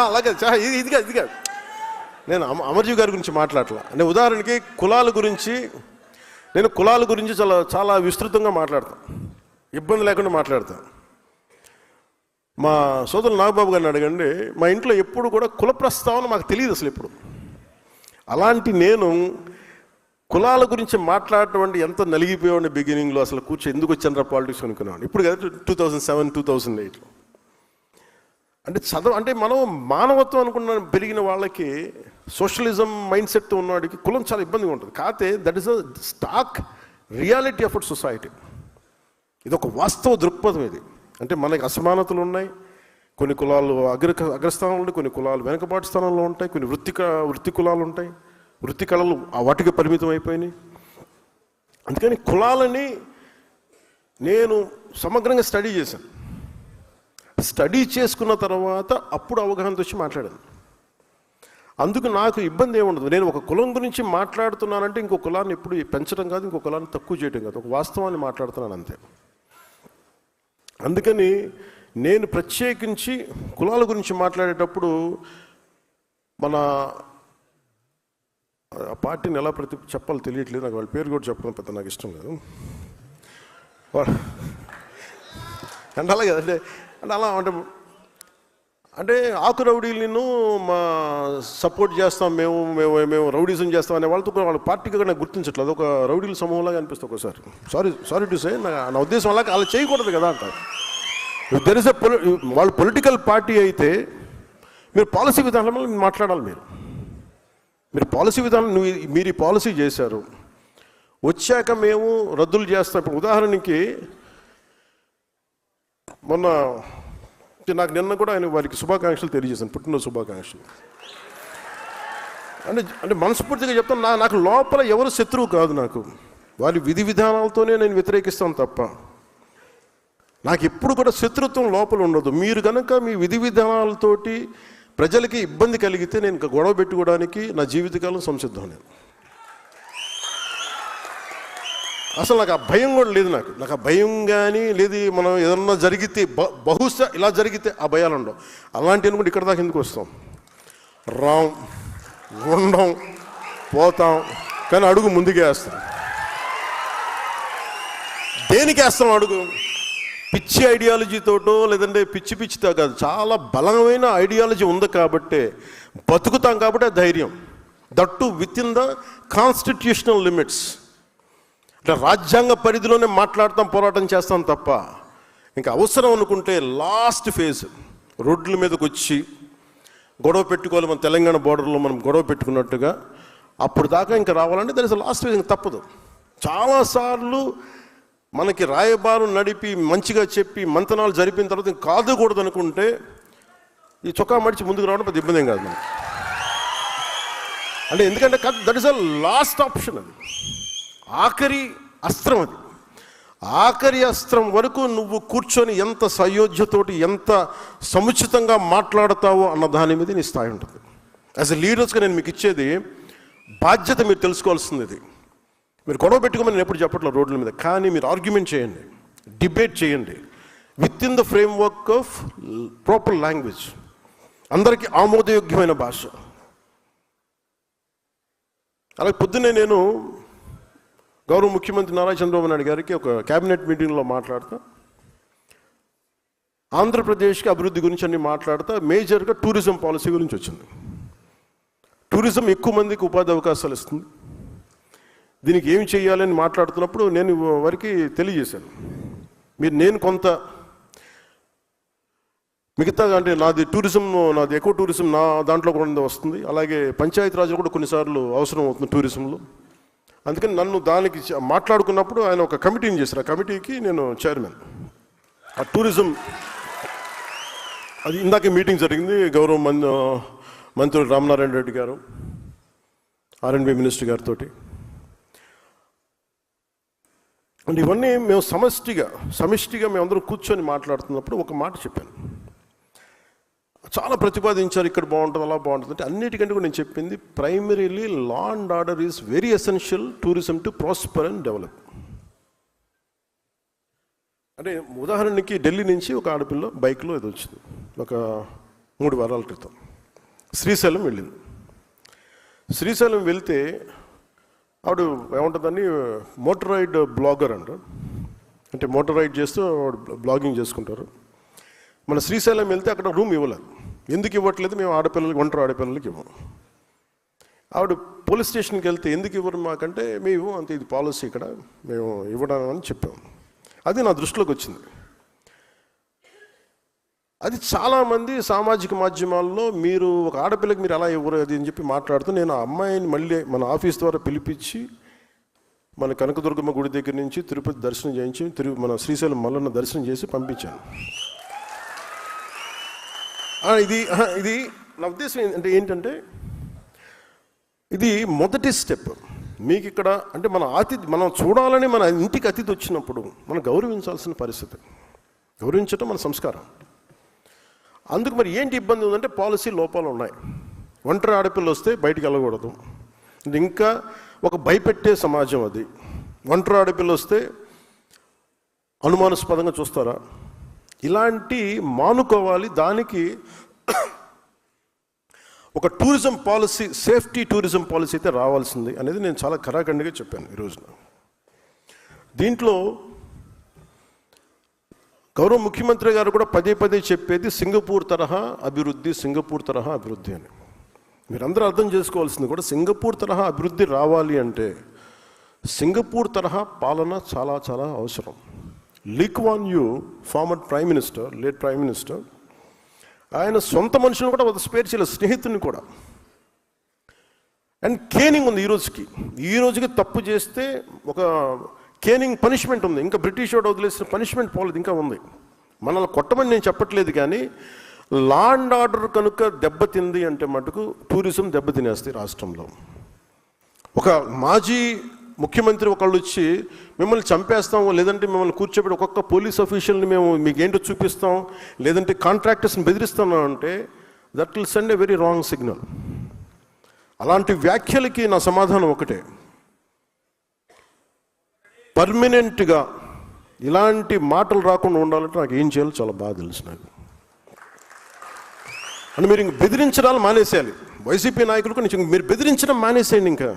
అలాగే ఇది కాదు నేను అమర్జీవి గారి గురించి మాట్లాడలా. అంటే ఉదాహరణకి కులాల గురించి చాలా విస్తృతంగా మాట్లాడతాను, ఇబ్బంది లేకుండా మాట్లాడతాను. మా సోదరులు నాగబాబు గారిని అడగండి, మా ఇంట్లో ఎప్పుడు కూడా కుల ప్రస్తావన మాకు తెలియదు అసలు ఎప్పుడు. అలాంటి నేను కులాల గురించి మాట్లాడటం అంటే ఎంత నలిగిపోయాడు బిగినింగ్లో. అసలు ఎందుకు వచ్చాను పాలిటిక్స్ అనుకున్నాను. ఇప్పుడు కదా 2007, 2008లో. అంటే మనం మానవత్వం అనుకున్న పెరిగిన వాళ్ళకి, సోషలిజం మైండ్ సెట్ ఉన్నవాడికి కులం చాలా ఇబ్బందిగా ఉంటుంది. కాకపోతే that is a stock reality of our society. ఇది ఒక వాస్తవ దృక్పథం. ఇది అంటే మనకి అసమానతలు ఉన్నాయి. కొన్ని కులాలు అగ్రస్థానంలో ఉంటాయి, కొన్ని కులాలు వెనకబాటు స్థానంలో ఉంటాయి, కొన్ని వృత్తి కులాలు ఉంటాయి, వృత్తి కళలు వాటికి పరిమితం అయిపోయినాయి. అందుకని కులాలని నేను సమగ్రంగా స్టడీ చేశాను. స్టడీ చేసుకున్న తర్వాత అప్పుడు అవగాహనతో వచ్చి మాట్లాడాను. అందుకు నాకు ఇబ్బంది ఏముండదు. నేను ఒక కులం గురించి మాట్లాడుతున్నానంటే ఇంకో కులాన్ని ఎప్పుడు పెంచడం కాదు, ఇంకో కులాన్ని తక్కువ చేయడం కాదు, ఒక వాస్తవాన్ని మాట్లాడుతున్నాను అంతే. అందుకని నేను ప్రత్యేకించి కులాల గురించి మాట్లాడేటప్పుడు మన ఆ పార్టీని ఎలా చెప్పాలో తెలియట్లేదు నాకు. వాళ్ళ పేరు కూడా చెప్పడం పెద్ద నాకు ఇష్టం లేదు. అంటే అలాగే అంటే అలా అంటే ఆకు రౌడీలను సపోర్ట్ చేస్తాం, మేము రౌడీజం చేస్తాం అనే వాళ్ళతో వాళ్ళ పార్టీగా నాకు గుర్తించట్లేదు. ఒక రౌడీల సమూహంలాగా అనిపిస్తుంది ఒకసారి. సారీ టు సే, నా ఉద్దేశం అలా అలా చేయకూడదు కదా అంటారు. దెర్ ఇస్ వాళ్ళు పొలిటికల్ పార్టీ అయితే మీరు పాలసీ విధానంలో మాట్లాడాలి. మీరు పాలసీ విధానం మీరు ఈ పాలసీ చేశారు, వచ్చాక మేము రద్దులు చేస్తాం. ఇప్పుడు ఉదాహరణకి మొన్న నాకు నిన్న కూడా ఆయన వారికి శుభాకాంక్షలు తెలియజేశాను, పుట్టినరోజు శుభాకాంక్షలు. అంటే మనస్ఫూర్తిగా చెప్తాను, నాకు లోపల ఎవరు శత్రువు కాదు. నాకు వారి విధి విధానాలతోనే నేను వ్యతిరేకిస్తాను తప్ప నాకు ఎప్పుడు కూడా శత్రుత్వం లోపల ఉండదు. మీరు కనుక మీ విధి విధానాలతోటి ప్రజలకి ఇబ్బంది కలిగితే నేను ఇంకా గొడవ పెట్టుకోవడానికి నా జీవితకాలం సంసిద్ధం. నేను అసలు నాకు ఆ భయం కూడా లేదు. నాకు ఆ భయం కానీ లేదు. మనం ఏదన్నా జరిగితే బహుశా ఇలా జరిగితే ఆ భయాలు ఉండవు. అలాంటి అనుకుంటే ఇక్కడ దాకా ఎందుకు వస్తాం, ఉండం, పోతాం, కానీ అడుగు ముందుకే వేస్తాం. దేనికి వేస్తాం అడుగు? పిచ్చి ఐడియాలజీతోటో లేదంటే పిచ్చితో కాదు, చాలా బలమైన ఐడియాలజీ ఉంది కాబట్టి బతుకుతాం. కాబట్టి ధైర్యం, that with in the constitutional limits. అంటే రాజ్యాంగ పరిధిలోనే మాట్లాడతాం, పోరాటం చేస్తాం తప్ప ఇంకా అవసరం అనుకుంటే లాస్ట్ ఫేజ్ రోడ్ల మీదకి వచ్చి గొడవ పెట్టుకోవాలి. మన తెలంగాణ బోర్డర్లో మనం గొడవ పెట్టుకున్నట్టుగా అప్పుడు దాకా ఇంకా రావాలంటే దట్ ఇస్ లాస్ట్ ఫేజ్. ఇంకా తప్పదు. చాలాసార్లు మనకి రాయబారం నడిపి మంచిగా చెప్పి మంతనాలు జరిపిన తర్వాత ఇంకా కాదుకూడదు అనుకుంటే ఈ చొక్కా మడిచి ముందుకు రావడం పెద్ద ఇబ్బంది ఏం కాదు మనకి. అంటే ఎందుకంటే that is a last option. అది ఆఖరి అస్త్రం. అది ఆఖరి అస్త్రం వరకు నువ్వు కూర్చొని ఎంత సయోధ్యతోటి ఎంత సముచితంగా మాట్లాడతావో అన్న దాని మీద నీ స్థాయి ఉంటుంది. యాజ్ ఎ లీడర్స్గా నేను మీకు ఇచ్చేది బాధ్యత. మీరు తెలుసుకోవాల్సింది ఇది. మీరు గొడవ పెట్టుకోమని నేను ఎప్పుడు చెప్పట్లేదు రోడ్ల మీద, కానీ మీరు ఆర్గ్యుమెంట్ చేయండి, డిబేట్ చేయండి with in the framework of proper language, అందరికీ ఆమోదయోగ్యమైన భాష. అలాగే పొద్దున్నే నేను గౌరవ ముఖ్యమంత్రి నారా చంద్రబాబు నాయుడు గారికి ఒక క్యాబినెట్ మీటింగ్లో మాట్లాడుతూ ఆంధ్రప్రదేశ్కి అభివృద్ధి గురించి అన్ని మాట్లాడుతూ మేజర్గా టూరిజం పాలసీ గురించి వచ్చింది. టూరిజం ఎక్కువ మందికి ఉపాధి అవకాశాలు ఇస్తుంది, దీనికి ఏమి చేయాలని మాట్లాడుతున్నప్పుడు నేను వారికి తెలియజేశాను. నేను కొంత మిగతా అంటే నాది ఎకో టూరిజం నా దాంట్లో కూడా వస్తుంది. అలాగే పంచాయతీరాజ్ కూడా కొన్నిసార్లు అవసరం అవుతుంది టూరిజంలో. అందుకని నన్ను దానికి మాట్లాడుకున్నప్పుడు ఆయన ఒక కమిటీని చేశారు. ఆ కమిటీకి నేను చైర్మన్. ఆ టూరిజం అది ఇందాకే మీటింగ్ జరిగింది. గౌరవ మంత్రులు రామనారాయణ రెడ్డి గారు, R&B మినిస్టర్ గారితో. అంటే ఇవన్నీ మేము సమిష్టిగా మేమందరం కూర్చొని మాట్లాడుతున్నప్పుడు ఒక మాట చెప్పాను. చాలా ప్రతిపాదించారు, ఇక్కడ బాగుంటుంది, అలా బాగుంటుంది అంటే. అన్నిటికంటే కూడా నేను చెప్పింది primarily law and order is very essential tourism to prosper and develop. అంటే ఉదాహరణకి ఢిల్లీ నుంచి ఒక ఆడపిల్ల బైక్లో ఇది వచ్చింది, ఒక 3 వారాల క్రితం శ్రీశైలం వెళ్ళింది. శ్రీశైలం వెళ్తే ఆవిడ ఏముంటుందని మోటరైడ్ బ్లాగర్ అంట, అంటే మోటార్ రైడ్ చేస్తూ బ్లాగింగ్ చేసుకుంటారు. మన శ్రీశైలం వెళ్తే అక్కడ రూమ్ ఇవ్వలేదు. ఎందుకు ఇవ్వట్లేదు? మేము ఆడపిల్లలకి, ఒంటరి ఆడపిల్లలకి ఇవ్వము. ఆవిడ పోలీస్ స్టేషన్కి వెళ్తే ఎందుకు ఇవ్వరు మాకంటే, మేము అంతే, ఇది పాలసీ ఇక్కడ, మేము ఇవ్వడం అని చెప్పాము. అది నా దృష్టిలోకి వచ్చింది. అది చాలామంది సామాజిక మాధ్యమాల్లో మీరు ఒక ఆడపిల్లకి మీరు ఎలా ఇవ్వరు అది అని చెప్పి మాట్లాడుతూ, నేను ఆ అమ్మాయిని మళ్ళీ మన ఆఫీస్ ద్వారా పిలిపించి మన కనకదుర్గమ్మ గుడి దగ్గర నుంచి తిరుపతి దర్శనం చేయించి మన శ్రీశైలం మల్లన్న దర్శనం చేసి పంపించాను. ఇది నా ఉద్దేశం ఏంటంటే ఇది మొదటి స్టెప్. మీకు ఇక్కడ అంటే మనం చూడాలని మన ఇంటికి అతిథి వచ్చినప్పుడు మనం గౌరవించాల్సిన పరిస్థితి. గౌరవించడం మన సంస్కారం. అందుకు మరి ఏంటి ఇబ్బంది ఉందంటే పాలసీ లోపాలు ఉన్నాయి. ఒంటరి ఆడపిల్ల వస్తే బయటికి వెళ్ళకూడదు. ఇంకా ఒక భయపెట్టే సమాజం అది. ఒంటరి ఆడపిల్ల వస్తే అనుమానాస్పదంగా చూస్తారా, ఇలాంటి మానుకోవాలి. దానికి ఒక tourism policy, safety tourism policy అయితే రావాల్సింది అనేది నేను చాలా ఖరాఖండిగా చెప్పాను ఈ రోజున. దీంట్లో గౌరవ ముఖ్యమంత్రి గారు కూడా పదే చెప్పేది సింగపూర్ తరహా అభివృద్ధి, సింగపూర్ తరహా అభివృద్ధి అని. మీరందరూ అర్థం చేసుకోవాల్సింది కూడా, సింగపూర్ తరహా అభివృద్ధి రావాలి అంటే సింగపూర్ తరహా పాలన చాలా చాలా అవసరం. Lee Kuan Yew, former prime minister, late prime minister, ఆయన సొంత మనుషులను కూడా స్పేర్ చేయలేదు, స్నేహితుని కూడా. అండ్ కేనింగ్ ఉంది ఈ రోజుకి తప్పు చేస్తే ఒక కేనింగ్ పనిష్మెంట్ ఉంది. ఇంకా బ్రిటిష్ వాడు వదిలేసిన పనిష్మెంట్ పోలేదు, ఇంకా ఉంది. మనల్ని కొట్టమని నేను చెప్పట్లేదు, కానీ లా అండ్ ఆర్డర్ కనుక దెబ్బతింది అంటే మటుకు టూరిజం దెబ్బతినేస్తాయి రాష్ట్రంలో. ఒక మాజీ ముఖ్యమంత్రి ఒకళ్ళు వచ్చి మిమ్మల్ని చంపేస్తాం, లేదంటే మిమ్మల్ని కూర్చోబెట్టి ఒక్కొక్క పోలీస్ అఫీషియల్ని మేము మీకు ఏంటో చూపిస్తాం, లేదంటే కాంట్రాక్టర్స్ని బెదిరిస్తాం అంటే that will send a very wrong signal. అలాంటి వ్యాఖ్యలకి నా సమాధానం ఒకటే, పర్మనెంట్గా ఇలాంటి మాటలు రాకుండా ఉండాలంటే నాకు ఏం చేయాలో చాలా బాగా తెలుసు నాకు. అంటే మీరు ఇంక బెదిరించడాలు మానేసేయాలి. వైసీపీ నాయకులకు మీరు బెదిరించడం మానేసేయండి. ఇంకా